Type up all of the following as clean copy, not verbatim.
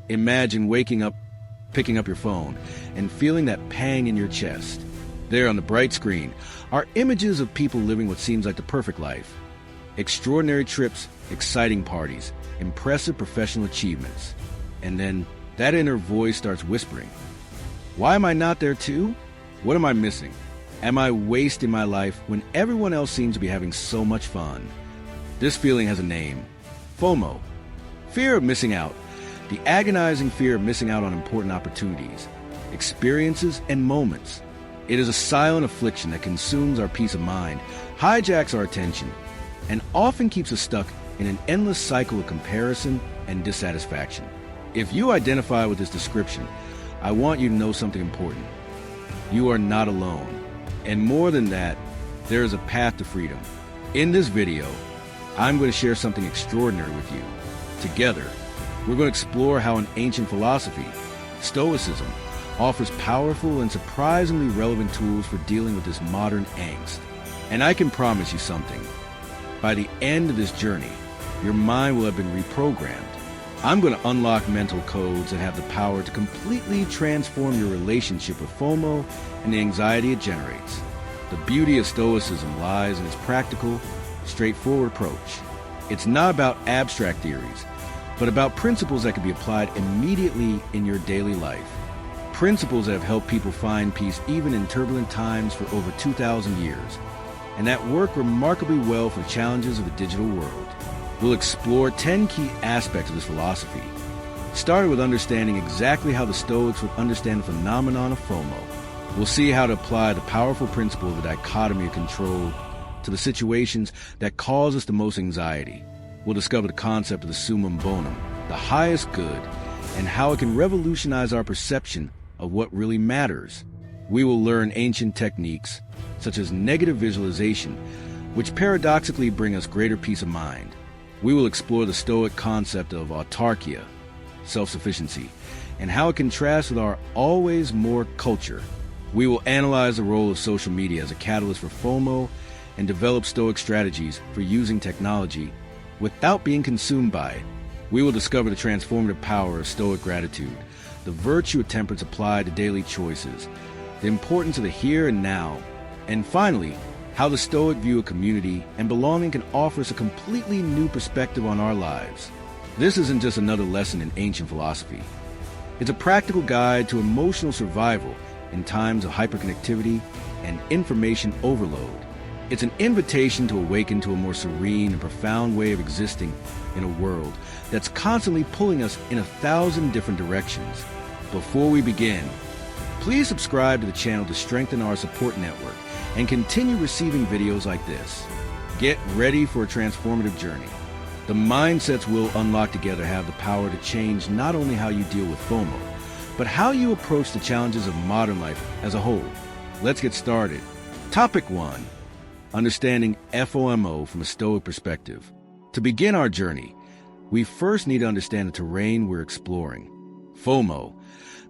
Imagine waking up, picking up your phone, and feeling that pang in your chest. There on the bright screen are images of people living what seems like the perfect life. Extraordinary trips, exciting parties, impressive professional achievements. And then that inner voice starts whispering, why am I not there too? What am I missing? Am I wasting my life when everyone else seems to be having so much fun? This feeling has a name: FOMO. Fear of missing out. The agonizing fear of missing out on important opportunities, experiences, and moments. It is a silent affliction that consumes our peace of mind, hijacks our attention, and often keeps us stuck in an endless cycle of comparison and dissatisfaction. If you identify with this description, I want you to know something important. You are not alone. And more than that, there is a path to freedom. In this video, I'm going to share something extraordinary with you. Together, we're going to explore how an ancient philosophy, Stoicism, offers powerful and surprisingly relevant tools for dealing with this modern angst. And I can promise you something. By the end of this journey, your mind will have been reprogrammed. I'm going to unlock mental codes that have the power to completely transform your relationship with FOMO and the anxiety it generates. The beauty of Stoicism lies in its practical, straightforward approach. It's not about abstract theories, but about principles that can be applied immediately in your daily life. Principles that have helped people find peace even in turbulent times for over 2,000 years, and that work remarkably well for the challenges of the digital world. We'll explore 10 key aspects of this philosophy, starting with understanding exactly how the Stoics would understand the phenomenon of FOMO. We'll see how to apply the powerful principle of the dichotomy of control to the situations that cause us the most anxiety. We'll discover the concept of the summum bonum, the highest good, and how it can revolutionize our perception of what really matters. We will learn ancient techniques, such as negative visualization, which paradoxically bring us greater peace of mind. We will explore the Stoic concept of autarkia, self-sufficiency, and how it contrasts with our always more culture. We will analyze the role of social media as a catalyst for FOMO and develop Stoic strategies for using technology without being consumed by it. We will discover the transformative power of Stoic gratitude, the virtue of temperance applied to daily choices, the importance of the here and now, and finally, how the Stoic view of community and belonging can offer us a completely new perspective on our lives. This isn't just another lesson in ancient philosophy. It's a practical guide to emotional survival in times of hyperconnectivity and information overload. It's an invitation to awaken to a more serene and profound way of existing in a world that's constantly pulling us in 1,000 different directions. Before we begin, please subscribe to the channel to strengthen our support network and continue receiving videos like this. Get ready for a transformative journey. The mindsets we'll unlock together have the power to change not only how you deal with FOMO, but how you approach the challenges of modern life as a whole. Let's get started. Topic 1. Understanding FOMO from a Stoic perspective. To begin our journey, we first need to understand the terrain we're exploring. FOMO,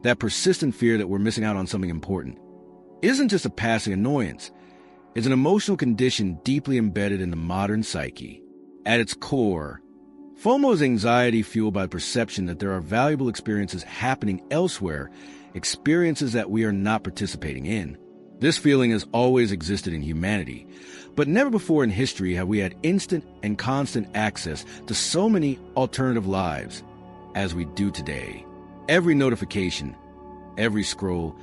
that persistent fear that we're missing out on something important, isn't just a passing annoyance. It's an emotional condition deeply embedded in the modern psyche. At its core, FOMO is anxiety fueled by the perception that there are valuable experiences happening elsewhere, experiences that we are not participating in. This feeling has always existed in humanity, but never before in history have we had instant and constant access to so many alternative lives as we do today. Every notification, every scroll,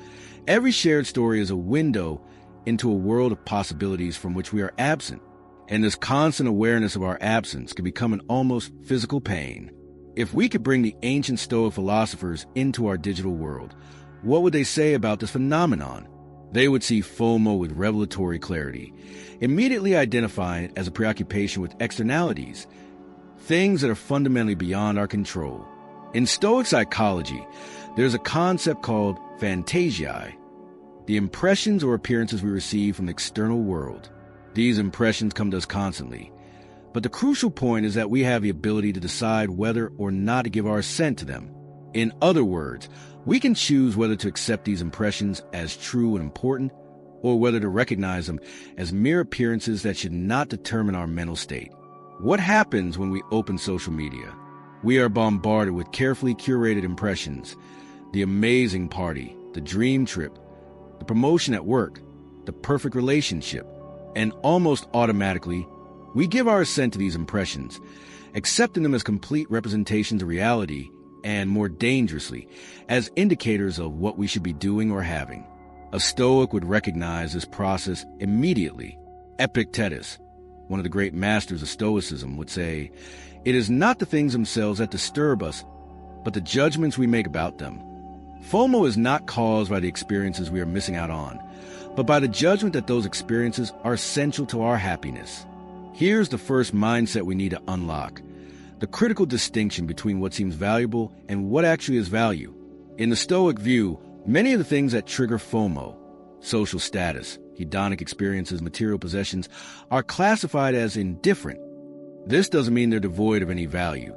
every shared story is a window into a world of possibilities from which we are absent. And this constant awareness of our absence can become an almost physical pain. If we could bring the ancient Stoic philosophers into our digital world, what would they say about this phenomenon? They would see FOMO with revelatory clarity, immediately identifying it as a preoccupation with externalities, things that are fundamentally beyond our control. In Stoic psychology, there's a concept called phantasiae, the impressions or appearances we receive from the external world. These impressions come to us constantly, but the crucial point is that we have the ability to decide whether or not to give our assent to them. In other words, we can choose whether to accept these impressions as true and important, or whether to recognize them as mere appearances that should not determine our mental state. What happens when we open social media? We are bombarded with carefully curated impressions: the amazing party, the dream trip, the promotion at work, the perfect relationship. And almost automatically, we give our assent to these impressions, accepting them as complete representations of reality, and more dangerously, as indicators of what we should be doing or having. A Stoic would recognize this process immediately. Epictetus, one of the great masters of Stoicism, would say, "It is not the things themselves that disturb us, but the judgments we make about them." FOMO is not caused by the experiences we are missing out on, but by the judgment that those experiences are essential to our happiness. Here's the first mindset we need to unlock: the critical distinction between what seems valuable and what actually is value. In the Stoic view, many of the things that trigger FOMO, social status, hedonic experiences, material possessions, are classified as indifferent. This doesn't mean they're devoid of any value,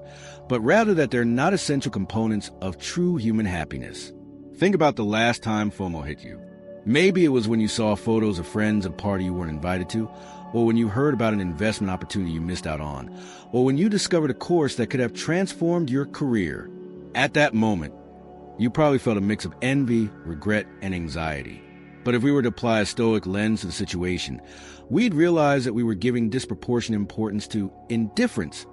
but rather that they're not essential components of true human happiness. Think about the last time FOMO hit you. Maybe it was when you saw photos of friends at a party you weren't invited to, or when you heard about an investment opportunity you missed out on, or when you discovered a course that could have transformed your career. At that moment, you probably felt a mix of envy, regret, and anxiety. But if we were to apply a Stoic lens to the situation, we'd realize that we were giving disproportionate importance to indifference,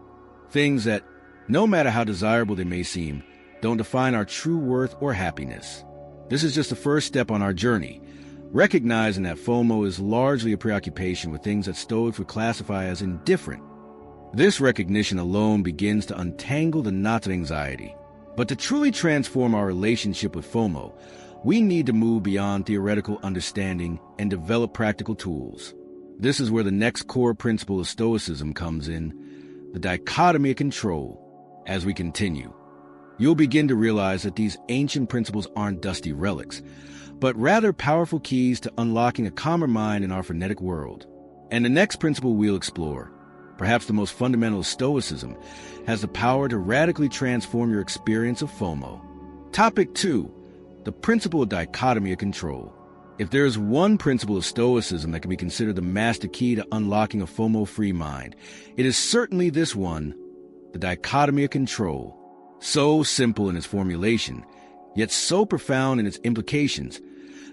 things that, no matter how desirable they may seem, don't define our true worth or happiness. This is just the first step on our journey, recognizing that FOMO is largely a preoccupation with things that Stoics would classify as indifferent. This recognition alone begins to untangle the knots of anxiety. But to truly transform our relationship with FOMO, we need to move beyond theoretical understanding and develop practical tools. This is where the next core principle of Stoicism comes in: the dichotomy of control. As we continue, you'll begin to realize that these ancient principles aren't dusty relics, but rather powerful keys to unlocking a calmer mind in our frenetic world. And the next principle we'll explore, perhaps the most fundamental of Stoicism, has the power to radically transform your experience of FOMO. Topic 2. The principle of dichotomy of control. If there is one principle of Stoicism that can be considered the master key to unlocking a FOMO-free mind, it is certainly this one: the dichotomy of control. So simple in its formulation, yet so profound in its implications,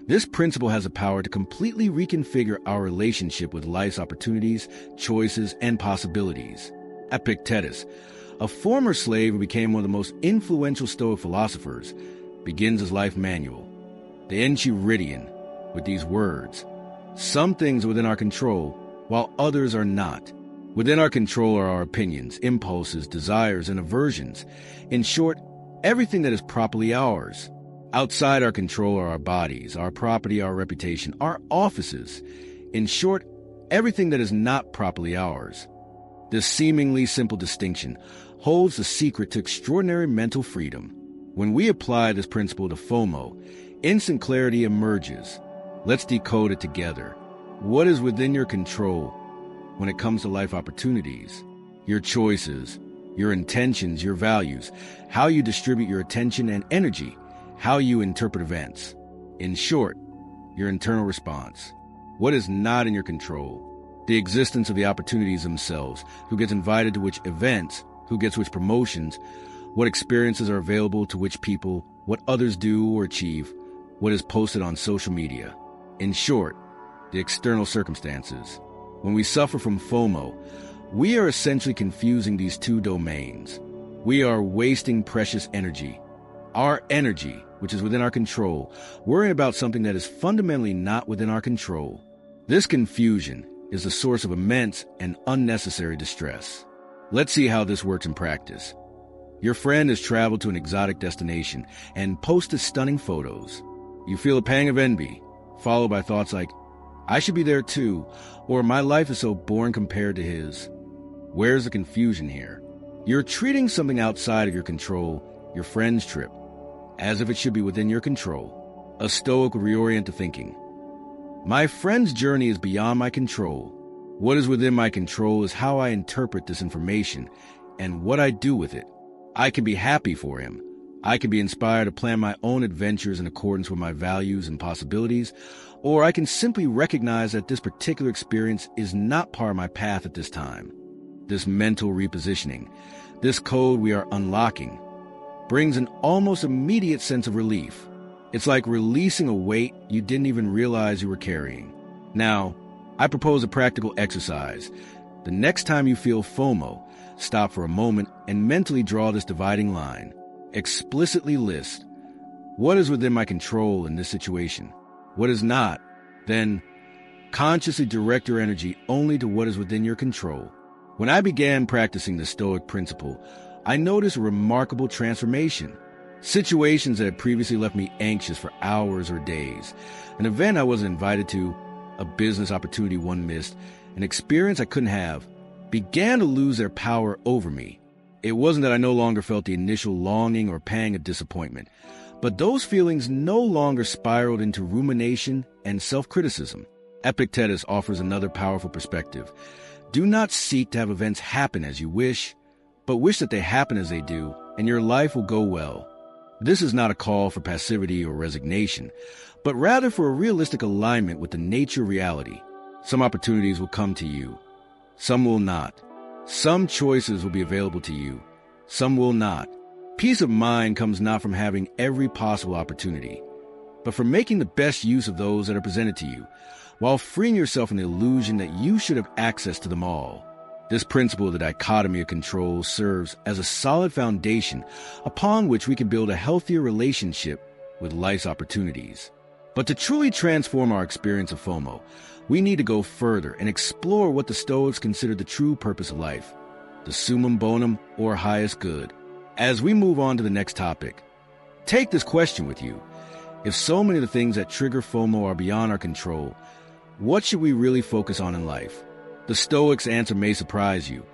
this principle has the power to completely reconfigure our relationship with life's opportunities, choices, and possibilities. Epictetus, a former slave who became one of the most influential Stoic philosophers, begins his life manual, the Enchiridion, with these words: "Some things are within our control, while others are not. Within our control are our opinions, impulses, desires, and aversions. In short, everything that is properly ours. Outside our control are our bodies, our property, our reputation, our offices. In short, everything that is not properly ours." This seemingly simple distinction holds the secret to extraordinary mental freedom. When we apply this principle to FOMO, instant clarity emerges. Let's decode it together. What is within your control when it comes to life opportunities? Your choices, your intentions, your values, how you distribute your attention and energy, how you interpret events. In short, your internal response. What is not in your control? The existence of the opportunities themselves, who gets invited to which events, who gets which promotions, what experiences are available to which people, what others do or achieve, what is posted on social media. In short, the external circumstances. When we suffer from FOMO, we are essentially confusing these two domains. We are wasting precious energy. Our energy, which is within our control, worrying about something that is fundamentally not within our control. This confusion is the source of immense and unnecessary distress. Let's see how this works in practice. Your friend has traveled to an exotic destination and posted stunning photos. You feel a pang of envy, followed by thoughts like, "I should be there too," or "My life is so boring compared to his." Where's the confusion here? You're treating something outside of your control, your friend's trip, as if it should be within your control. A Stoic would reorient the thinking. My friend's journey is beyond my control. What is within my control is how I interpret this information and what I do with it. I can be happy for him. I can be inspired to plan my own adventures in accordance with my values and possibilities, or I can simply recognize that this particular experience is not part of my path at this time. This mental repositioning, This code we are unlocking brings an almost immediate sense of relief. It's like releasing a weight you didn't even realize you were carrying. Now, I propose a practical exercise. The next time you feel FOMO, stop for a moment and mentally draw this dividing line. Explicitly list what is within my control in this situation, what is not. Then, consciously direct your energy only to what is within your control. When I began practicing the Stoic principle, I noticed a remarkable transformation. Situations that had previously left me anxious for hours or days, an event I wasn't invited to, a business opportunity one missed, an experience I couldn't have, began to lose their power over me. It wasn't that I no longer felt the initial longing or pang of disappointment, but those feelings no longer spiraled into rumination and self-criticism. Epictetus offers another powerful perspective. Do not seek to have events happen as you wish, but wish that they happen as they do, and your life will go well. This is not a call for passivity or resignation, but rather for a realistic alignment with the nature of reality. Some opportunities will come to you. Some will not. Some choices will be available to you. Some will not. Peace of mind comes not from having every possible opportunity, but from making the best use of those that are presented to you, while freeing yourself from the illusion that you should have access to them all. This principle of the dichotomy of control serves as a solid foundation upon which we can build a healthier relationship with life's opportunities. But to truly transform our experience of FOMO, we need to go further and explore what the Stoics consider the true purpose of life, the summum bonum, or highest good. As we move on to the next topic, take this question with you. If so many of the things that trigger FOMO are beyond our control, what should we really focus on in life? The Stoics' answer may surprise you,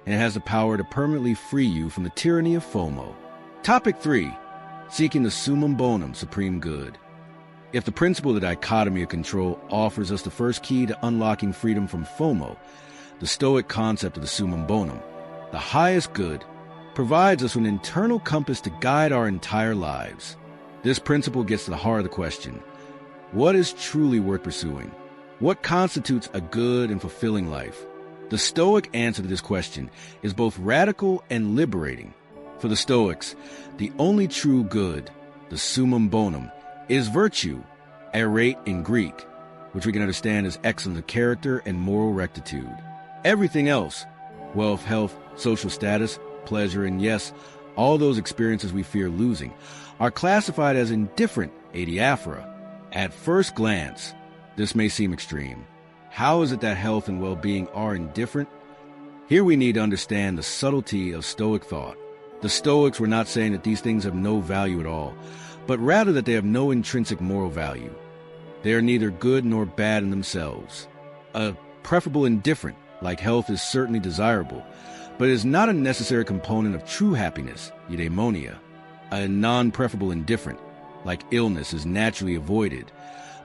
and it has the power to permanently free you from the tyranny of FOMO. Topic 3. Seeking the summum bonum, supreme good. If the principle of the dichotomy of control offers us the first key to unlocking freedom from FOMO, the Stoic concept of the summum bonum, the highest good, provides us with an internal compass to guide our entire lives. This principle gets to the heart of the question: what is truly worth pursuing? What constitutes a good and fulfilling life? The Stoic answer to this question is both radical and liberating. For the Stoics, the only true good, the summum bonum, is virtue, arete in Greek, which we can understand as excellence of character and moral rectitude. Everything else, wealth, health, social status, pleasure, and yes, all those experiences we fear losing, are classified as indifferent, adiaphora. At first glance, this may seem extreme. How is it that health and well-being are indifferent? Here we need to understand the subtlety of Stoic thought. The Stoics were not saying that these things have no value at all, but rather that they have no intrinsic moral value. They are neither good nor bad in themselves. A preferable indifferent, like health, is certainly desirable, but is not a necessary component of true happiness, eudaimonia. A non-preferable indifferent, like illness, is naturally avoided,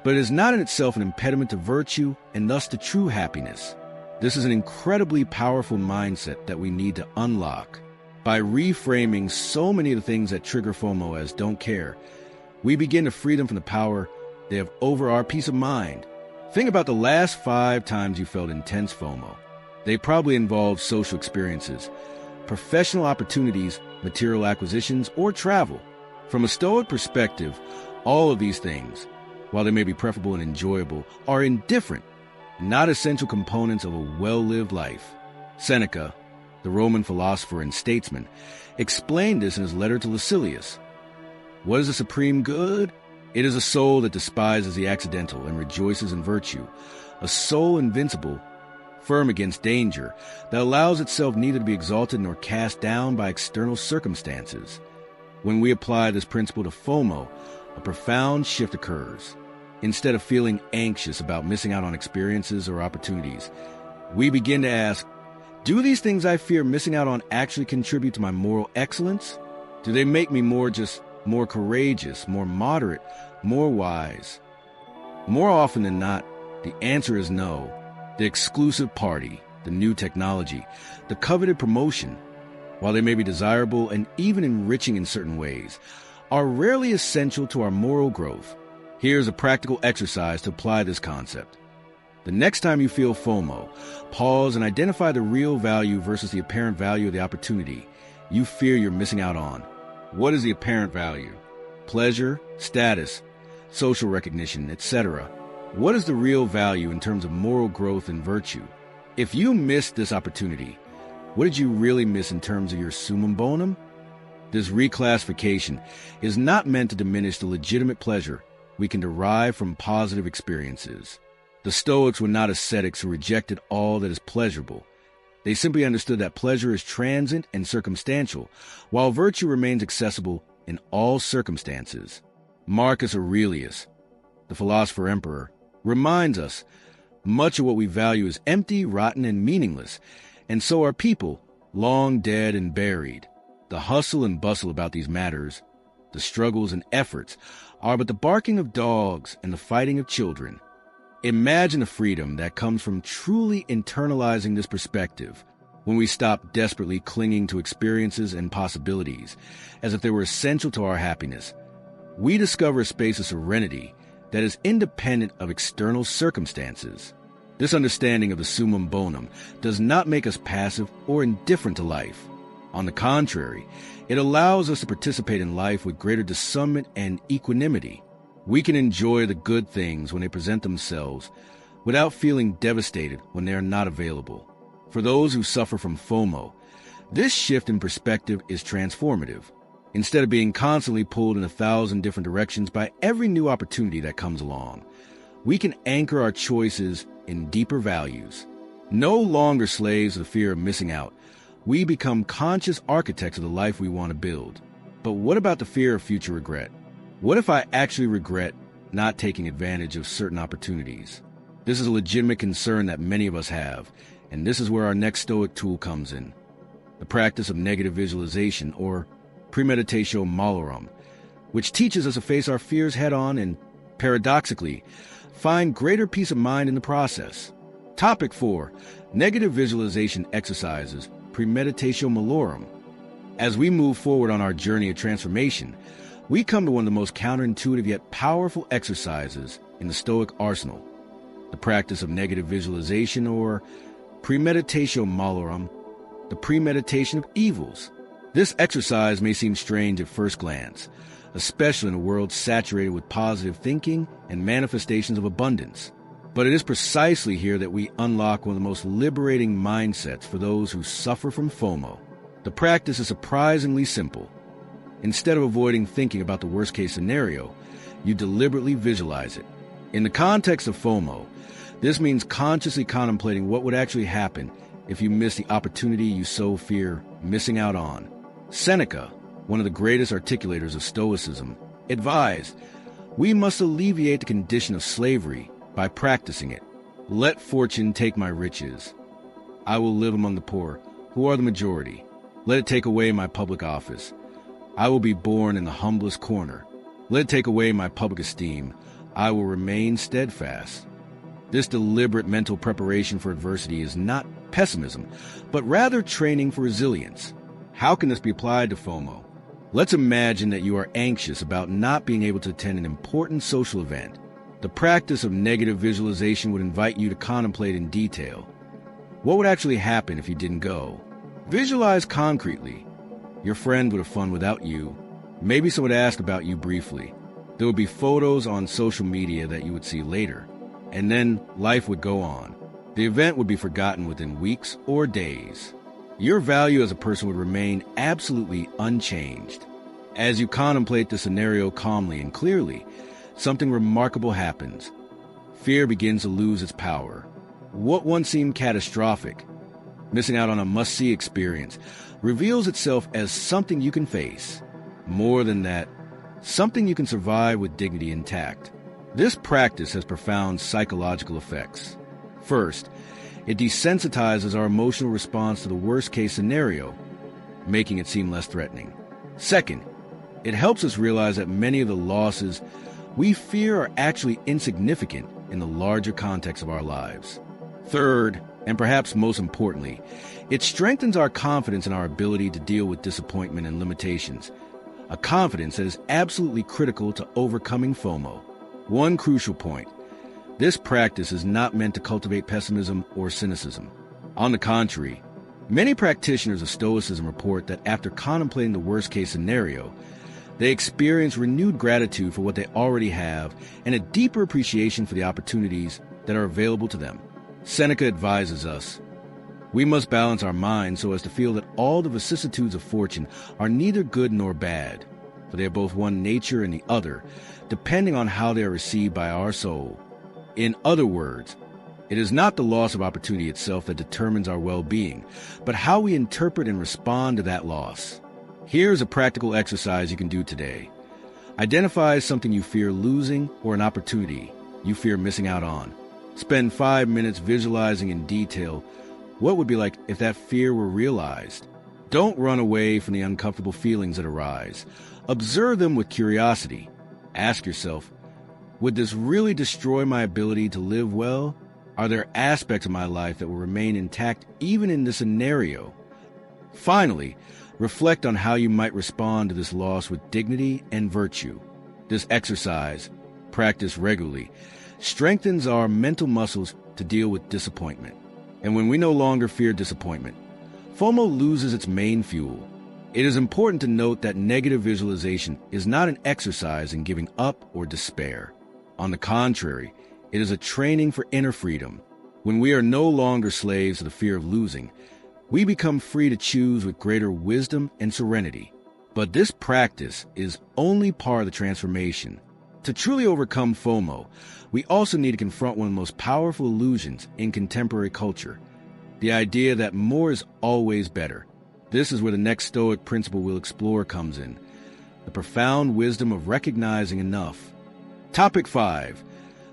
but is not in itself an impediment to virtue and thus to true happiness. This is an incredibly powerful mindset that we need to unlock. By reframing so many of the things that trigger FOMO as don't care, we begin to free them from the power they have over our peace of mind. Think about the last 5 times you felt intense FOMO. They probably involved social experiences, professional opportunities, material acquisitions, or travel. From a Stoic perspective, all of these things, while they may be preferable and enjoyable, are indifferent, not essential components of a well-lived life. Seneca, the Roman philosopher and statesman, explained this in his letter to Lucilius. What is the supreme good? It is a soul that despises the accidental and rejoices in virtue, a soul invincible, firm against danger, that allows itself neither to be exalted nor cast down by external circumstances. When we apply this principle to FOMO, a profound shift occurs. Instead of feeling anxious about missing out on experiences or opportunities, we begin to ask, do these things I fear missing out on actually contribute to my moral excellence? Do they make me more courageous, more moderate, more wise? More often than not, the answer is no. The exclusive party, the new technology, the coveted promotion, while they may be desirable and even enriching in certain ways, are rarely essential to our moral growth. Here's a practical exercise to apply this concept. The next time you feel FOMO, pause and identify the real value versus the apparent value of the opportunity. you fear you're missing out on. What is the apparent value? Pleasure, status, social recognition, etc. What is the real value in terms of moral growth and virtue? If you missed this opportunity, what did you really miss in terms of your summum bonum? This reclassification is not meant to diminish the legitimate pleasure we can derive from positive experiences. The Stoics were not ascetics who rejected all that is pleasurable. They simply understood that pleasure is transient and circumstantial, while virtue remains accessible in all circumstances. Marcus Aurelius, the philosopher emperor, reminds us much of what we value is empty, rotten, and meaningless, and so are people, long dead and buried. The hustle and bustle about these matters, the struggles and efforts, are but the barking of dogs and the fighting of children. Imagine the freedom that comes from truly internalizing this perspective when we stop desperately clinging to experiences and possibilities as if they were essential to our happiness. We discover a space of serenity that is independent of external circumstances. This understanding of the summum bonum does not make us passive or indifferent to life. On the contrary, it allows us to participate in life with greater discernment and equanimity. We can enjoy the good things when they present themselves without feeling devastated when they are not available. For those who suffer from FOMO, this shift in perspective is transformative. Instead of being constantly pulled in 1,000 different directions by every new opportunity that comes along, we can anchor our choices in deeper values. No longer slaves to the fear of missing out, we become conscious architects of the life we want to build. But what about the fear of future regret? What if I actually regret not taking advantage of certain opportunities? This is a legitimate concern that many of us have, and this is where our next Stoic tool comes in. The practice of negative visualization, or premeditatio malorum, which teaches us to face our fears head-on and, paradoxically, find greater peace of mind in the process. Topic 4. Negative visualization exercises, premeditatio malorum. As we move forward on our journey of transformation, we come to one of the most counterintuitive yet powerful exercises in the Stoic arsenal, the practice of negative visualization, or premeditatio malorum, the premeditation of evils. This exercise may seem strange at first glance, especially in a world saturated with positive thinking and manifestations of abundance. But it is precisely here that we unlock one of the most liberating mindsets for those who suffer from FOMO. The practice is surprisingly simple. Instead of avoiding thinking about the worst-case scenario, you deliberately visualize it. In the context of FOMO, this means consciously contemplating what would actually happen if you miss the opportunity you so fear missing out on. Seneca, one of the greatest articulators of Stoicism, advised, "We must alleviate the condition of slavery by practicing it. Let fortune take my riches. I will live among the poor, who are the majority. Let it take away my public office. I will be born in the humblest corner. Let it take away my public esteem. I will remain steadfast." This deliberate mental preparation for adversity is not pessimism, but rather training for resilience. How can this be applied to FOMO? Let's imagine that you are anxious about not being able to attend an important social event. The practice of negative visualization would invite you to contemplate in detail. What would actually happen if you didn't go? Visualize concretely. Your friend would have fun without you. Maybe someone would ask about you briefly. There would be photos on social media that you would see later. And then life would go on. The event would be forgotten within weeks or days. Your value as a person would remain absolutely unchanged. As you contemplate the scenario calmly and clearly, something remarkable happens. Fear begins to lose its power. What once seemed catastrophic, missing out on a must-see experience, reveals itself as something you can face. More than that, something you can survive with dignity intact. This practice has profound psychological effects. First, it desensitizes our emotional response to the worst-case scenario, making it seem less threatening. Second, it helps us realize that many of the losses we fear are actually insignificant in the larger context of our lives. Third, and perhaps most importantly, it strengthens our confidence in our ability to deal with disappointment and limitations, a confidence that is absolutely critical to overcoming FOMO. One crucial point: this practice is not meant to cultivate pessimism or cynicism. On the contrary, Many practitioners of Stoicism report that after contemplating the worst-case scenario, they experience renewed gratitude for what they already have and a deeper appreciation for the opportunities that are available to them. Seneca advises us, "We must balance our minds so as to feel that all the vicissitudes of fortune are neither good nor bad, for they are both one nature and the other, depending on how they are received by our soul." In other words, it is not the loss of opportunity itself that determines our well-being, but how we interpret and respond to that loss. Here's a practical exercise you can do today. Identify something you fear losing or an opportunity you fear missing out on. Spend 5 minutes visualizing in detail what would be like if that fear were realized. Don't run away from the uncomfortable feelings that arise. Observe them with curiosity. Ask yourself, would this really destroy my ability to live well? Are there aspects of my life that will remain intact even in this scenario? Finally, reflect on how you might respond to this loss with dignity and virtue. This exercise, practiced regularly, strengthens our mental muscles to deal with disappointment. And when we no longer fear disappointment, FOMO loses its main fuel. It is important to note that negative visualization is not an exercise in giving up or despair. On the contrary, it is a training for inner freedom. When we are no longer slaves to the fear of losing, we become free to choose with greater wisdom and serenity. But this practice is only part of the transformation. To truly overcome FOMO, we also need to confront one of the most powerful illusions in contemporary culture, the idea that more is always better. This is where the next Stoic principle we'll explore comes in, the profound wisdom of recognizing enough. Topic 5.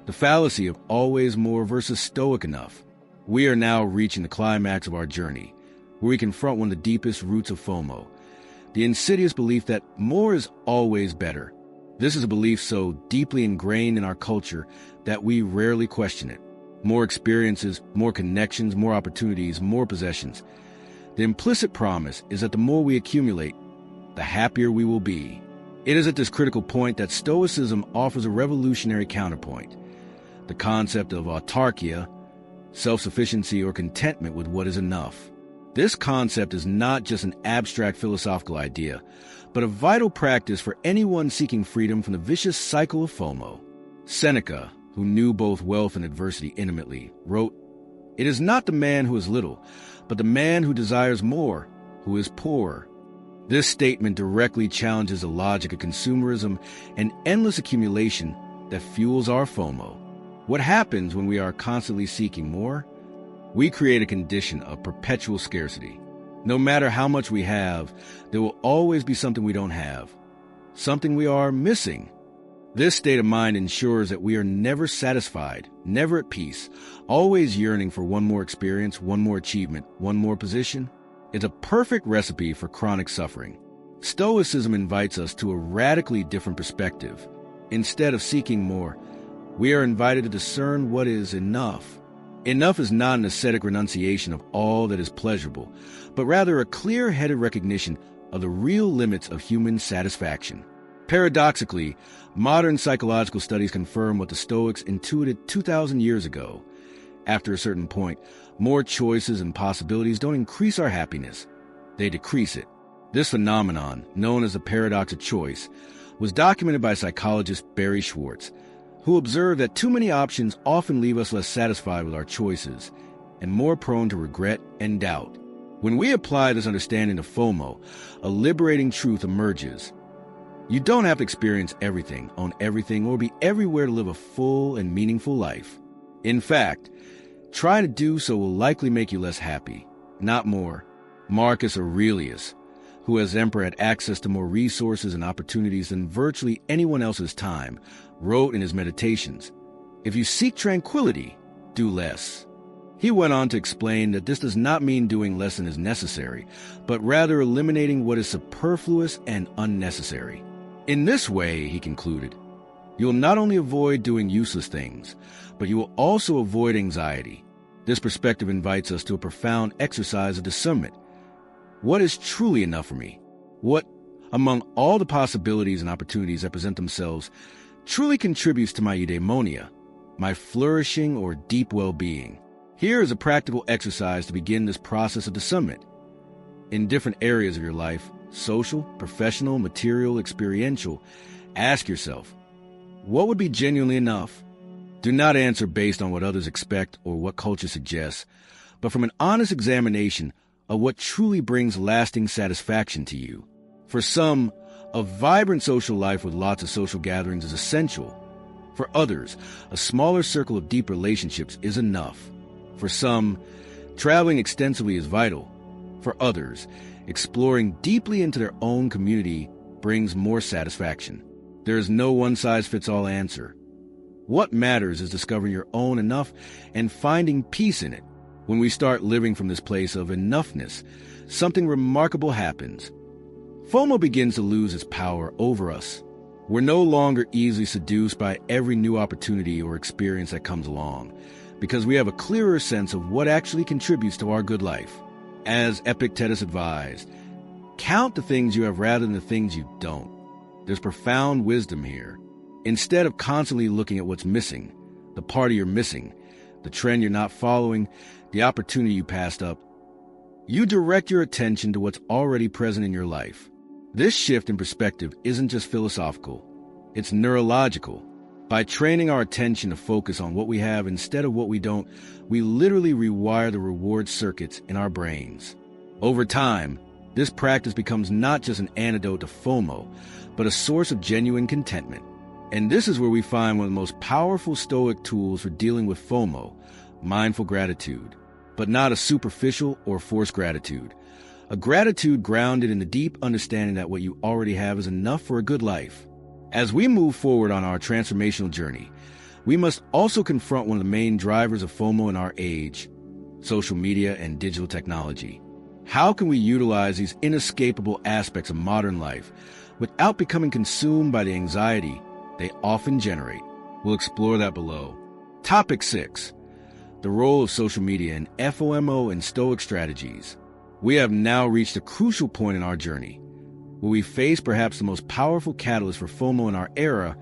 The fallacy of always more versus Stoic enough. We are now reaching the climax of our journey, where we confront one of the deepest roots of FOMO, the insidious belief that more is always better. This is a belief so deeply ingrained in our culture that we rarely question it. More experiences, more connections, more opportunities, more possessions. The implicit promise is that the more we accumulate, the happier we will be. It is at this critical point that Stoicism offers a revolutionary counterpoint, the concept of autarkia, self-sufficiency, or contentment with what is enough. This concept is not just an abstract philosophical idea, but a vital practice for anyone seeking freedom from the vicious cycle of FOMO. Seneca, who knew both wealth and adversity intimately, wrote, "It is not the man who is little, but the man who desires more, who is poor." This statement directly challenges the logic of consumerism and endless accumulation that fuels our FOMO. What happens when we are constantly seeking more? We create a condition of perpetual scarcity. No matter how much we have, there will always be something we don't have, something we are missing. This state of mind ensures that we are never satisfied, never at peace, always yearning for one more experience, one more achievement, one more position. It's a perfect recipe for chronic suffering. Stoicism invites us to a radically different perspective. Instead of seeking more, we are invited to discern what is enough. Enough is not an ascetic renunciation of all that is pleasurable, but rather a clear-headed recognition of the real limits of human satisfaction. Paradoxically, modern psychological studies confirm what the Stoics intuited 2,000 years ago. After a certain point, more choices and possibilities don't increase our happiness, they decrease it. This phenomenon, known as the paradox of choice, was documented by psychologist Barry Schwartz, who observed that too many options often leave us less satisfied with our choices and more prone to regret and doubt. When we apply this understanding to FOMO, a liberating truth emerges. You don't have to experience everything, own everything, or be everywhere to live a full and meaningful life. In fact, trying to do so will likely make you less happy, not more. Marcus Aurelius, who as emperor had access to more resources and opportunities than virtually anyone else's time, wrote in his Meditations, "If you seek tranquility, do less." He went on to explain that this does not mean doing less than is necessary, but rather eliminating what is superfluous and unnecessary. In this way, he concluded, you will not only avoid doing useless things, but you will also avoid anxiety. This perspective invites us to a profound exercise of discernment. What is truly enough for me? What, among all the possibilities and opportunities that present themselves, truly contributes to my eudaimonia, my flourishing or deep well-being? Here is a practical exercise to begin this process of discernment. In different areas of your life, social, professional, material, experiential, ask yourself, what would be genuinely enough? Do not answer based on what others expect or what culture suggests, but from an honest examination of what truly brings lasting satisfaction to you. For some, a vibrant social life with lots of social gatherings is essential. For others, a smaller circle of deep relationships is enough. For some, traveling extensively is vital. For others, exploring deeply into their own community brings more satisfaction. There is no one-size-fits-all answer. What matters is discovering your own enough and finding peace in it. When we start living from this place of enoughness, something remarkable happens. FOMO begins to lose its power over us. We're no longer easily seduced by every new opportunity or experience that comes along, because we have a clearer sense of what actually contributes to our good life. As Epictetus advised, count the things you have rather than the things you don't. There's profound wisdom here. Instead of constantly looking at what's missing, the party you're missing, the trend you're not following, the opportunity you passed up, you direct your attention to what's already present in your life. This shift in perspective isn't just philosophical, it's neurological. By training our attention to focus on what we have instead of what we don't, we literally rewire the reward circuits in our brains. Over time, this practice becomes not just an antidote to FOMO, but a source of genuine contentment. And this is where we find one of the most powerful Stoic tools for dealing with FOMO, mindful gratitude. But not a superficial or forced gratitude. A gratitude grounded in the deep understanding that what you already have is enough for a good life. As we move forward on our transformational journey, we must also confront one of the main drivers of FOMO in our age, social media and digital technology. How can we utilize these inescapable aspects of modern life without becoming consumed by the anxiety they often generate? We'll explore that below. Topic 6. The role of social media in FOMO and Stoic strategies. We have now reached a crucial point in our journey, where we face perhaps the most powerful catalyst for FOMO in our era,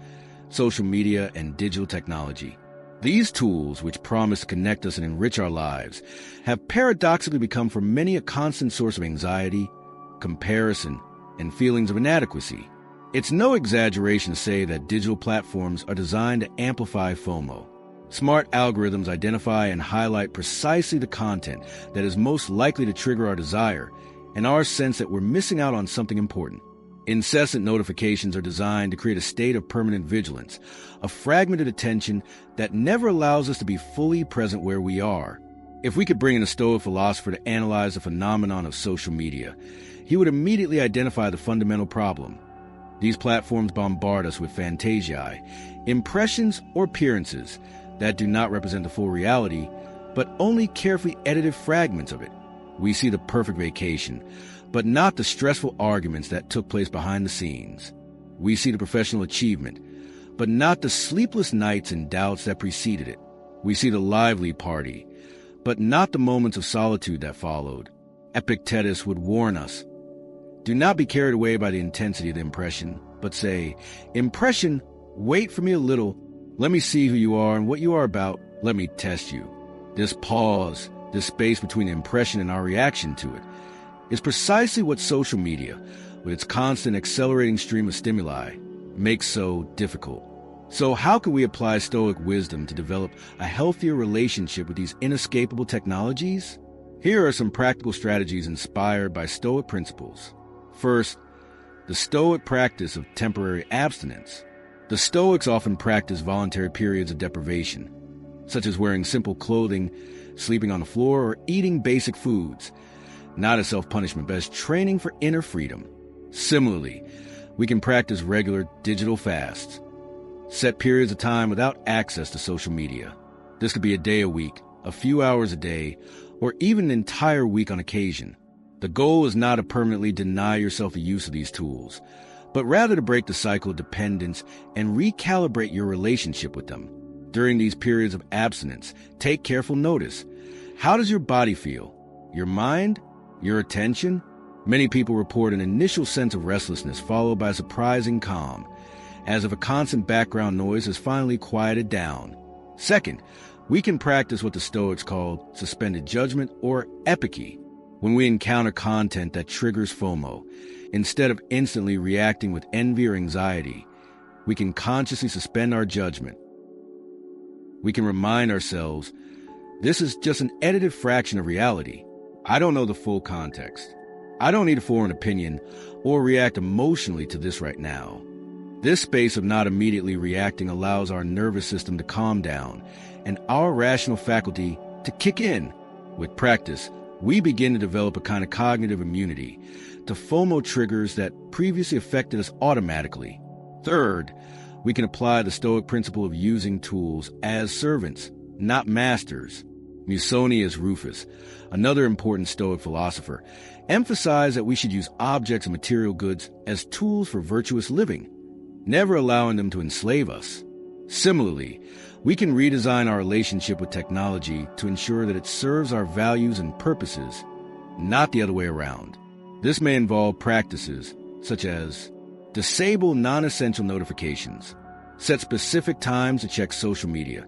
social media and digital technology. These tools, which promise to connect us and enrich our lives, have paradoxically become for many a constant source of anxiety, comparison, and feelings of inadequacy. It's no exaggeration to say that digital platforms are designed to amplify FOMO. Smart algorithms identify and highlight precisely the content that is most likely to trigger our desire and our sense that we're missing out on something important. Incessant notifications are designed to create a state of permanent vigilance, a fragmented attention that never allows us to be fully present where we are. If we could bring in a Stoic philosopher to analyze the phenomenon of social media, he would immediately identify the fundamental problem. These platforms bombard us with fantasiae, impressions or appearances that do not represent the full reality, but only carefully edited fragments of it. We see the perfect vacation, but not the stressful arguments that took place behind the scenes. We see the professional achievement, but not the sleepless nights and doubts that preceded it. We see the lively party, but not the moments of solitude that followed. Epictetus would warn us, do not be carried away by the intensity of the impression, but say, impression, wait for me a little. Let me see who you are and what you are about. Let me test you. This pause, this space between the impression and our reaction to it, is precisely what social media, with its constant accelerating stream of stimuli, makes so difficult. So how can we apply Stoic wisdom to develop a healthier relationship with these inescapable technologies? Here are some practical strategies inspired by Stoic principles. First, the Stoic practice of temporary abstinence. The Stoics often practice voluntary periods of deprivation, such as wearing simple clothing, sleeping on the floor, or eating basic foods, not as self-punishment, but as training for inner freedom. Similarly, we can practice regular digital fasts, set periods of time without access to social media. This could be a day a week, a few hours a day, or even an entire week on occasion. The goal is not to permanently deny yourself the use of these tools, but rather to break the cycle of dependence and recalibrate your relationship with them. During these periods of abstinence, take careful notice. How does your body feel? Your mind? Your attention? Many people report an initial sense of restlessness followed by surprising calm, as if a constant background noise has finally quieted down. Second, We can practice what the Stoics called suspended judgment or epiky. When we encounter content that triggers FOMO, instead of instantly reacting with envy or anxiety, we can consciously suspend our judgment. We can remind ourselves, this is just an edited fraction of reality. I don't know the full context. I don't need to form an opinion or react emotionally to this right now. This space of not immediately reacting allows our nervous system to calm down and our rational faculty to kick in. With practice, we begin to develop a kind of cognitive immunity to FOMO triggers that previously affected us automatically. Third, we can apply the Stoic principle of using tools as servants, not masters. Musonius Rufus, another important Stoic philosopher, emphasized that we should use objects and material goods as tools for virtuous living, never allowing them to enslave us. Similarly, we can redesign our relationship with technology to ensure that it serves our values and purposes, not the other way around. This may involve practices such as disable non-essential notifications, set specific times to check social media,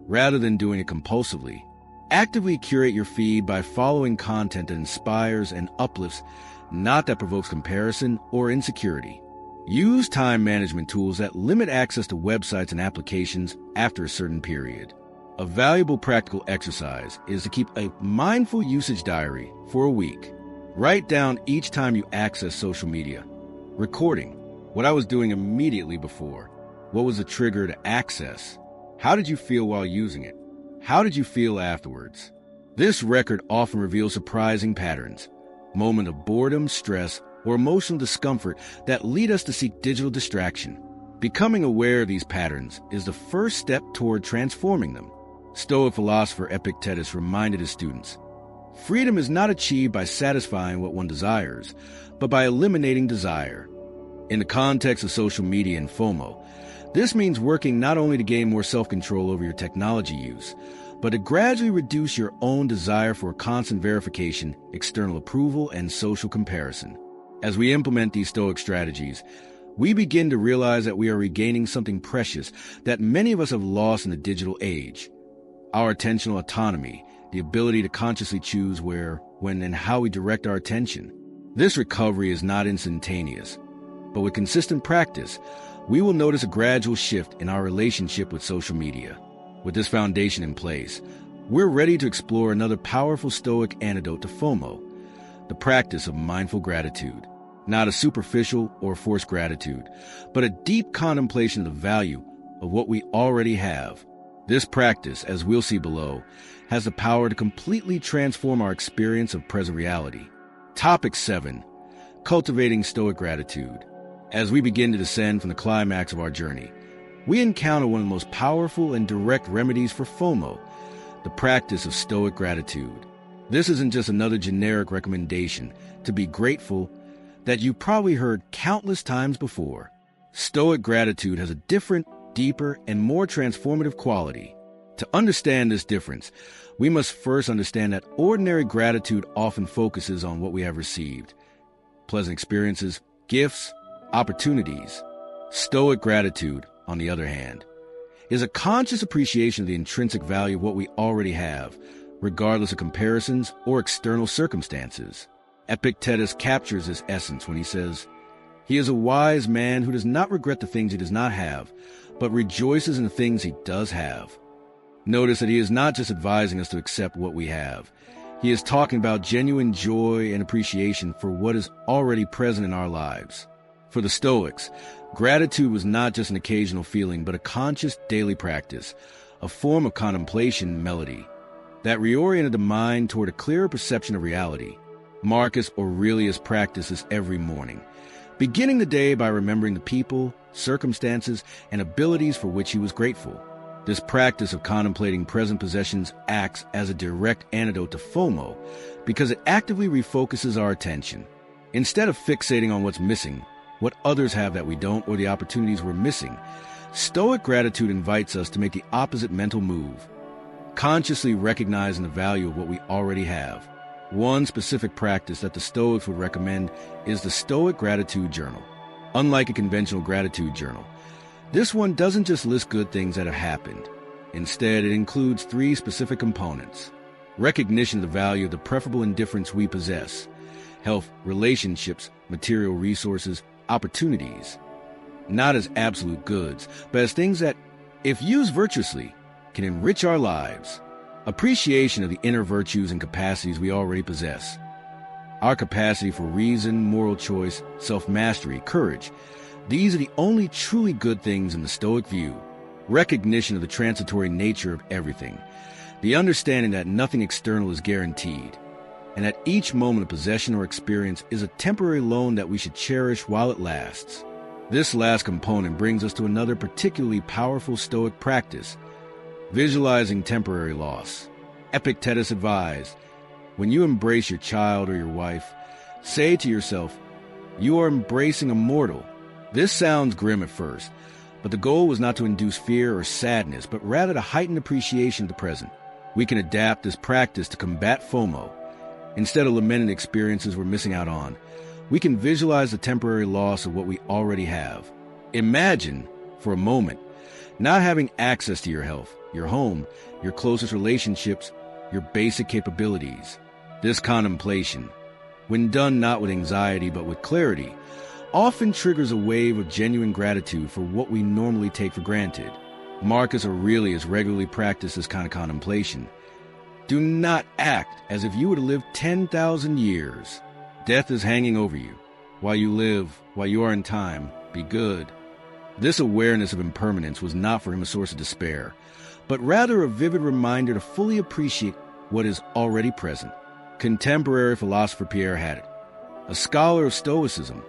rather than doing it compulsively. Actively curate your feed by following content that inspires and uplifts, not that provokes comparison or insecurity. Use time management tools that limit access to websites and applications after a certain period. A valuable practical exercise is to keep a mindful usage diary for a week. Write down each time you access social media, recording what I was doing immediately before. What was the trigger to access? How did you feel while using it? How did you feel afterwards? This record often reveals surprising patterns, moments of boredom, stress, or emotional discomfort that lead us to seek digital distraction. Becoming aware of these patterns is the first step toward transforming them. Stoic philosopher Epictetus reminded his students, freedom is not achieved by satisfying what one desires, but by eliminating desire. In the context of social media and FOMO, this means working not only to gain more self-control over your technology use, but to gradually reduce your own desire for constant verification, external approval, and social comparison. As we implement these Stoic strategies, we begin to realize that we are regaining something precious that many of us have lost in the digital age: our attentional autonomy, the ability to consciously choose where, when, and how we direct our attention. This recovery is not instantaneous, but with consistent practice, we will notice a gradual shift in our relationship with social media. With this foundation in place, we're ready to explore another powerful Stoic antidote to FOMO, the practice of mindful gratitude. Not a superficial or forced gratitude, but a deep contemplation of the value of what we already have. This practice, as we'll see below, has the power to completely transform our experience of present reality. Topic 7. Cultivating Stoic gratitude. As we begin to descend from the climax of our journey, we encounter one of the most powerful and direct remedies for FOMO, the practice of Stoic gratitude. This isn't just another generic recommendation to be grateful that you probably heard countless times before. Stoic gratitude has a different, deeper, and more transformative quality. To understand this difference, we must first understand that ordinary gratitude often focuses on what we have received: pleasant experiences, gifts, opportunities. Stoic gratitude, on the other hand, is a conscious appreciation of the intrinsic value of what we already have, regardless of comparisons or external circumstances. Epictetus captures this essence when he says, "He is a wise man who does not regret the things he does not have, but rejoices in the things he does have." Notice that he is not just advising us to accept what we have. He is talking about genuine joy and appreciation for what is already present in our lives. For the Stoics, gratitude was not just an occasional feeling, but a conscious daily practice, a form of contemplation melody that reoriented the mind toward a clearer perception of reality. Marcus Aurelius practiced this every morning, beginning the day by remembering the people, circumstances, and abilities for which he was grateful. This practice of contemplating present possessions acts as a direct antidote to FOMO because it actively refocuses our attention. Instead of fixating on what's missing, what others have that we don't, or the opportunities we're missing, Stoic gratitude invites us to make the opposite mental move, consciously recognizing the value of what we already have. One specific practice that the Stoics would recommend is the Stoic Gratitude Journal. Unlike a conventional gratitude journal, this one doesn't just list good things that have happened. Instead, it includes three specific components: recognition of the value of the preferable indifference we possess, health, relationships, material resources, opportunities, not as absolute goods, but as things that, if used virtuously, can enrich our lives. Appreciation of the inner virtues and capacities we already possess. Our capacity for reason, moral choice, self-mastery, courage. These are the only truly good things in the Stoic view. Recognition of the transitory nature of everything. The understanding that nothing external is guaranteed, and that each moment of possession or experience is a temporary loan that we should cherish while it lasts. This last component brings us to another particularly powerful Stoic practice: visualizing temporary loss. Epictetus advised, when you embrace your child or your wife, say to yourself, you are embracing a mortal. This sounds grim at first, but the goal was not to induce fear or sadness, but rather to heighten appreciation of the present. We can adapt this practice to combat FOMO. Instead of lamenting experiences we're missing out on, we can visualize the temporary loss of what we already have. Imagine, for a moment, not having access to your health, your home, your closest relationships, your basic capabilities. This contemplation, when done not with anxiety but with clarity, often triggers a wave of genuine gratitude for what we normally take for granted. Marcus Aurelius regularly practiced this kind of contemplation. Do not act as if you were to live 10,000 years. Death is hanging over you. While you live, while you are in time, be good. This awareness of impermanence was not for him a source of despair, but rather a vivid reminder to fully appreciate what is already present. Contemporary philosopher Pierre Hadot, a scholar of Stoicism,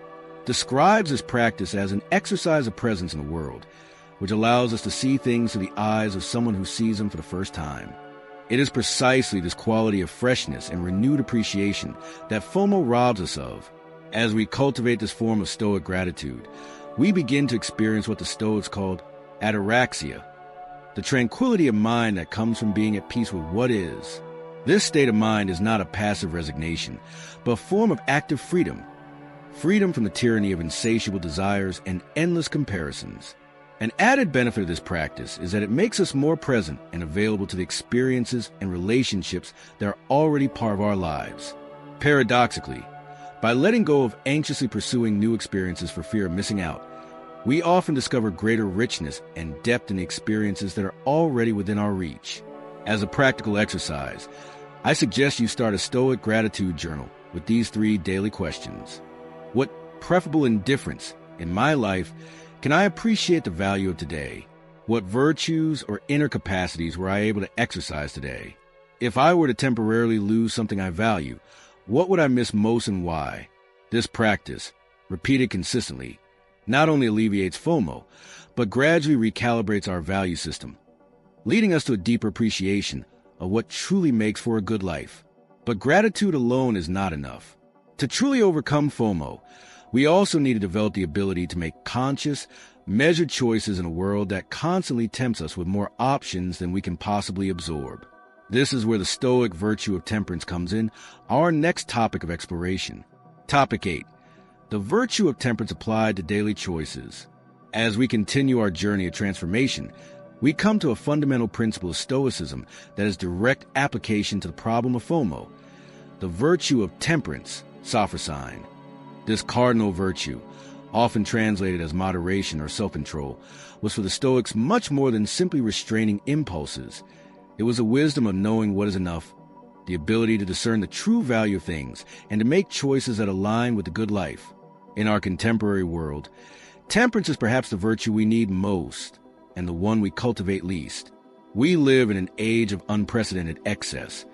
describes this practice as an exercise of presence in the world, which allows us to see things through the eyes of someone who sees them for the first time. It is precisely this quality of freshness and renewed appreciation that FOMO robs us of. As we cultivate this form of Stoic gratitude, we begin to experience what the Stoics called ataraxia, the tranquility of mind that comes from being at peace with what is. This state of mind is not a passive resignation, but a form of active freedom. Freedom from the tyranny of insatiable desires and endless comparisons. An added benefit of this practice is that it makes us more present and available to the experiences and relationships that are already part of our lives. Paradoxically, by letting go of anxiously pursuing new experiences for fear of missing out, we often discover greater richness and depth in the experiences that are already within our reach. As a practical exercise, I suggest you start a Stoic gratitude journal with these 3 daily questions. What preferable indifference in my life can I appreciate the value of today? What virtues or inner capacities were I able to exercise today? If I were to temporarily lose something I value, what would I miss most and why? This practice, repeated consistently, not only alleviates FOMO, but gradually recalibrates our value system, leading us to a deeper appreciation of what truly makes for a good life. But gratitude alone is not enough. To truly overcome FOMO, we also need to develop the ability to make conscious, measured choices in a world that constantly tempts us with more options than we can possibly absorb. This is where the Stoic virtue of temperance comes in, our next topic of exploration. Topic 8. The virtue of temperance applied to daily choices. As we continue our journey of transformation, we come to a fundamental principle of Stoicism that is direct application to the problem of FOMO, the virtue of temperance, sophrosyne. This cardinal virtue, often translated as moderation or self-control, was for the Stoics much more than simply restraining impulses. It was a wisdom of knowing what is enough, the ability to discern the true value of things, and to make choices that align with the good life. In our contemporary world, temperance is perhaps the virtue we need most, and the one we cultivate least. We live in an age of unprecedented excess,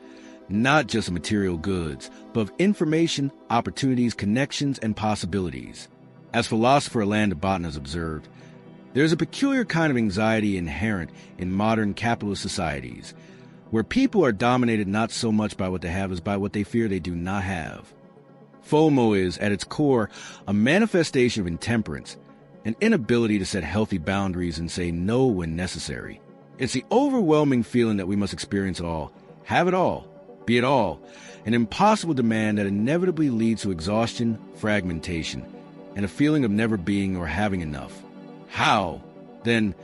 not just of material goods, but of information, opportunities, connections, and possibilities. As philosopher Alain de Botton has observed, there is a peculiar kind of anxiety inherent in modern capitalist societies, where people are dominated not so much by what they have as by what they fear they do not have. FOMO is, at its core, a manifestation of intemperance, an inability to set healthy boundaries and say no when necessary. It's the overwhelming feeling that we must experience it all, have it all, be it all, an impossible demand that inevitably leads to exhaustion, fragmentation, and a feeling of never being or having enough. How, then,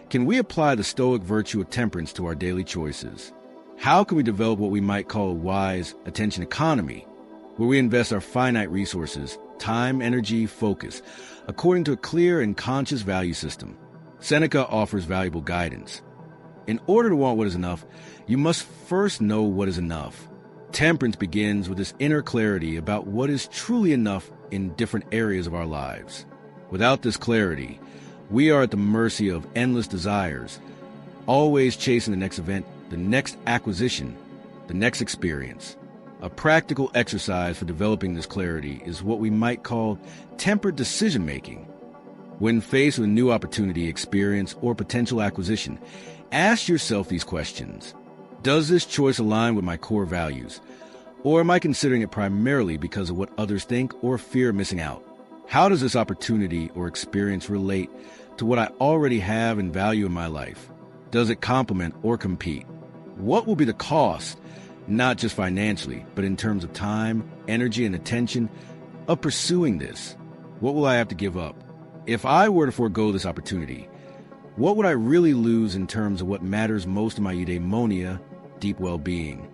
Can we apply the Stoic virtue of temperance to our daily choices? How can we develop what we might call a wise attention economy, where we invest our finite resources, time, energy, focus, according to a clear and conscious value system? Seneca offers valuable guidance. In order to want what is enough, you must first know what is enough. Temperance begins with this inner clarity about what is truly enough in different areas of our lives. Without this clarity, we are at the mercy of endless desires, always chasing the next event, the next acquisition, the next experience. A practical exercise for developing this clarity is what we might call tempered decision-making. When faced with a new opportunity, experience, or potential acquisition, ask yourself these questions. Does this choice align with my core values? Or am I considering it primarily because of what others think or fear missing out? How does this opportunity or experience relate to what I already have and value in my life? Does it complement or compete? What will be the cost, not just financially, but in terms of time, energy, and attention, of pursuing this? What will I have to give up? If I were to forego this opportunity, what would I really lose in terms of what matters most in my eudaimonia, deep well-being?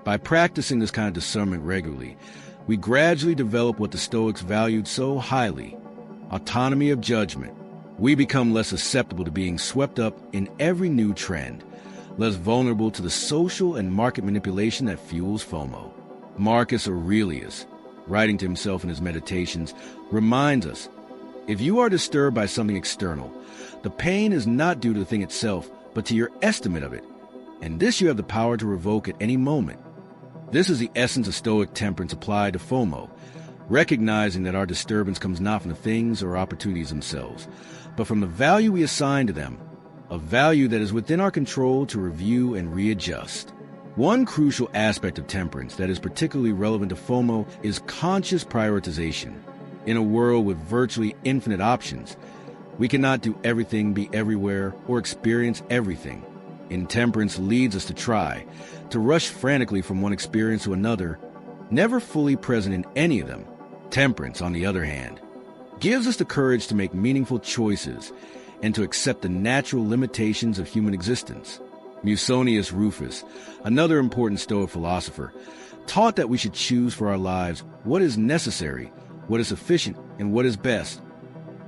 By practicing this kind of discernment regularly, we gradually develop what the Stoics valued so highly, autonomy of judgment. We become less susceptible to being swept up in every new trend, less vulnerable to the social and market manipulation that fuels FOMO. Marcus Aurelius, writing to himself in his Meditations, reminds us, if you are disturbed by something external, the pain is not due to the thing itself, but to your estimate of it, and this you have the power to revoke at any moment. This is the essence of Stoic temperance applied to FOMO, recognizing that our disturbance comes not from the things or opportunities themselves, but from the value we assign to them, a value that is within our control to review and readjust. One crucial aspect of temperance that is particularly relevant to FOMO is conscious prioritization. In a world with virtually infinite options, we cannot do everything, be everywhere, or experience everything. Intemperance leads us to try, to rush frantically from one experience to another, never fully present in any of them. Temperance, on the other hand, gives us the courage to make meaningful choices and to accept the natural limitations of human existence. Musonius Rufus, another important Stoic philosopher, taught that we should choose for our lives what is necessary, what is sufficient, and what is best,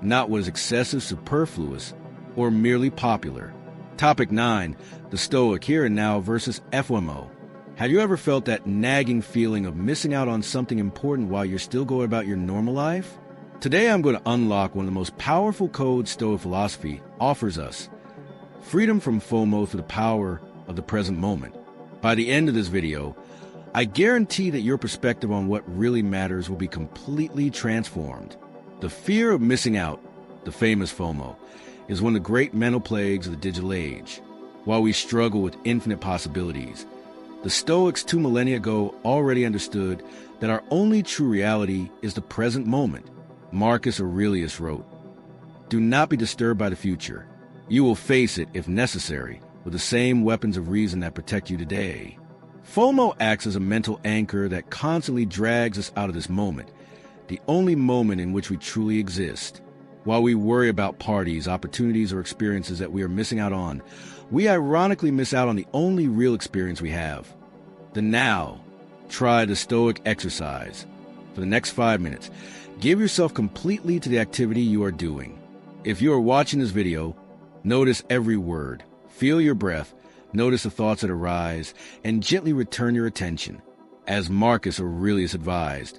not what is excessive, superfluous, or merely popular. Topic 9, the Stoic here and now versus FOMO. Have you ever felt that nagging feeling of missing out on something important while you're still going about your normal life? Today I'm going to unlock one of the most powerful codes Stoic philosophy offers us: freedom from FOMO through the power of the present moment. By the end of this video, I guarantee that your perspective on what really matters will be completely transformed. The fear of missing out, the famous FOMO, is one of the great mental plagues of the digital age. While we struggle with infinite possibilities, the Stoics 2 millennia ago already understood that our only true reality is the present moment. Marcus Aurelius wrote, "Do not be disturbed by the future. You will face it, if necessary, with the same weapons of reason that protect you today." FOMO acts as a mental anchor that constantly drags us out of this moment, the only moment in which we truly exist. While we worry about parties, opportunities, or experiences that we are missing out on, we ironically miss out on the only real experience we have, the now. Try the Stoic exercise. For the next 5 minutes, give yourself completely to the activity you are doing. If you are watching this video, notice every word, feel your breath, notice the thoughts that arise, and gently return your attention. As Marcus Aurelius advised,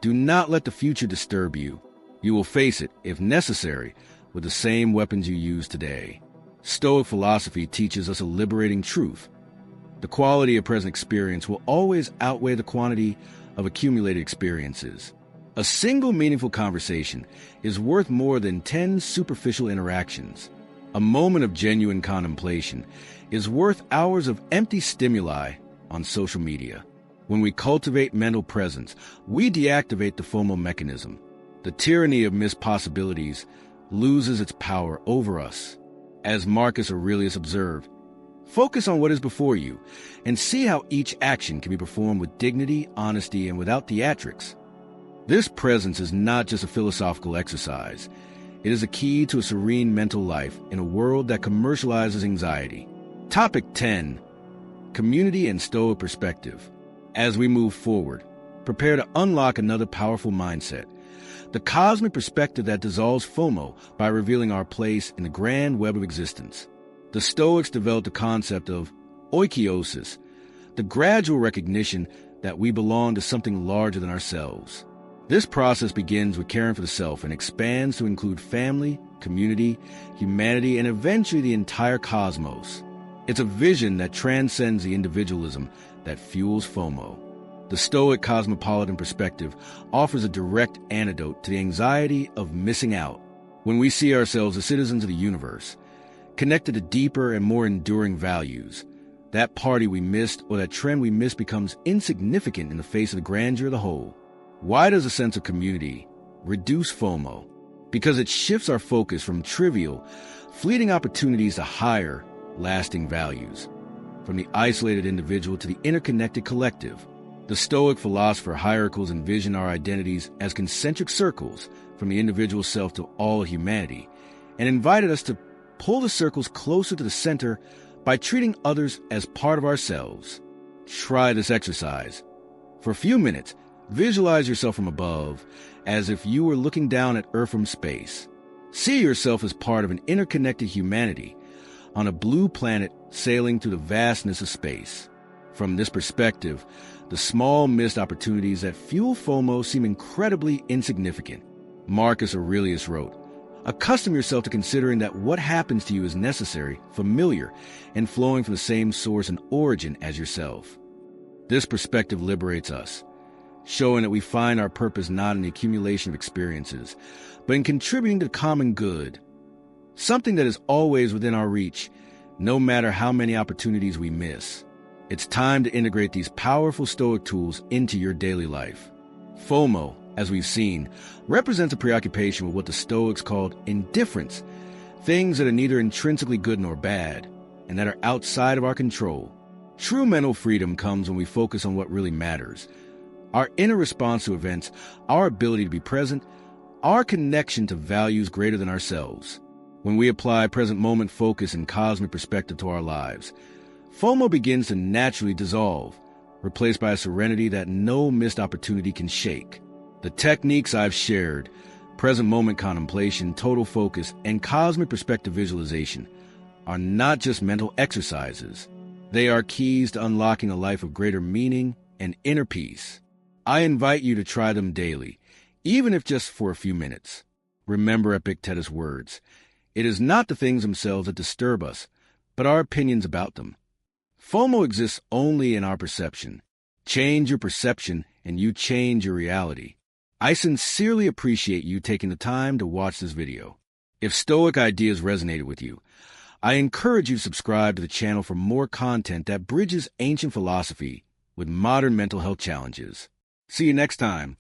do not let the future disturb you. You will face it, if necessary, with the same weapons you use today. Stoic philosophy teaches us a liberating truth. The quality of present experience will always outweigh the quantity of accumulated experiences. A single meaningful conversation is worth more than 10 superficial interactions. A moment of genuine contemplation is worth hours of empty stimuli on social media. When we cultivate mental presence, we deactivate the FOMO mechanism. The tyranny of missed possibilities loses its power over us. As Marcus Aurelius observed, focus on what is before you and see how each action can be performed with dignity, honesty, and without theatrics. This presence is not just a philosophical exercise. It is a key to a serene mental life in a world that commercializes anxiety. Topic 10. Community and Stoic Perspective. As we move forward, prepare to unlock another powerful mindset, the cosmic perspective that dissolves FOMO by revealing our place in the grand web of existence. The Stoics developed the concept of oikeiosis, the gradual recognition that we belong to something larger than ourselves. This process begins with caring for the self and expands to include family, community, humanity, and eventually the entire cosmos. It's a vision that transcends the individualism that fuels FOMO. The Stoic cosmopolitan perspective offers a direct antidote to the anxiety of missing out. When we see ourselves as citizens of the universe, connected to deeper and more enduring values, that party we missed or that trend we missed becomes insignificant in the face of the grandeur of the whole. Why does a sense of community reduce FOMO? Because it shifts our focus from trivial, fleeting opportunities to higher, lasting values. From the isolated individual to the interconnected collective, the Stoic philosopher hierarchs envision our identities as concentric circles from the individual self to all humanity, and invited us to pull the circles closer to the center by treating others as part of ourselves. Try this exercise. For a few minutes, visualize yourself from above, as if you were looking down at Earth from space. See yourself as part of an interconnected humanity on a blue planet sailing through the vastness of space. From this perspective, the small missed opportunities that fuel FOMO seem incredibly insignificant. Marcus Aurelius wrote, "Accustom yourself to considering that what happens to you is necessary, familiar, and flowing from the same source and origin as yourself." This perspective liberates us, showing that we find our purpose not in the accumulation of experiences, but in contributing to the common good, something that is always within our reach, no matter how many opportunities we miss. It's time to integrate these powerful Stoic tools into your daily life. FOMO, as we've seen, represents a preoccupation with what the Stoics called indifference, things that are neither intrinsically good nor bad, and that are outside of our control. True mental freedom comes when we focus on what really matters, our inner response to events, our ability to be present, our connection to values greater than ourselves. When we apply present moment focus and cosmic perspective to our lives, FOMO begins to naturally dissolve, replaced by a serenity that no missed opportunity can shake. The techniques I've shared, present moment contemplation, total focus, and cosmic perspective visualization, are not just mental exercises. They are keys to unlocking a life of greater meaning and inner peace. I invite you to try them daily, even if just for a few minutes. Remember Epictetus' words, "It is not the things themselves that disturb us, but our opinions about them." FOMO exists only in our perception. Change your perception and you change your reality. I sincerely appreciate you taking the time to watch this video. If Stoic ideas resonated with you, I encourage you to subscribe to the channel for more content that bridges ancient philosophy with modern mental health challenges. See you next time.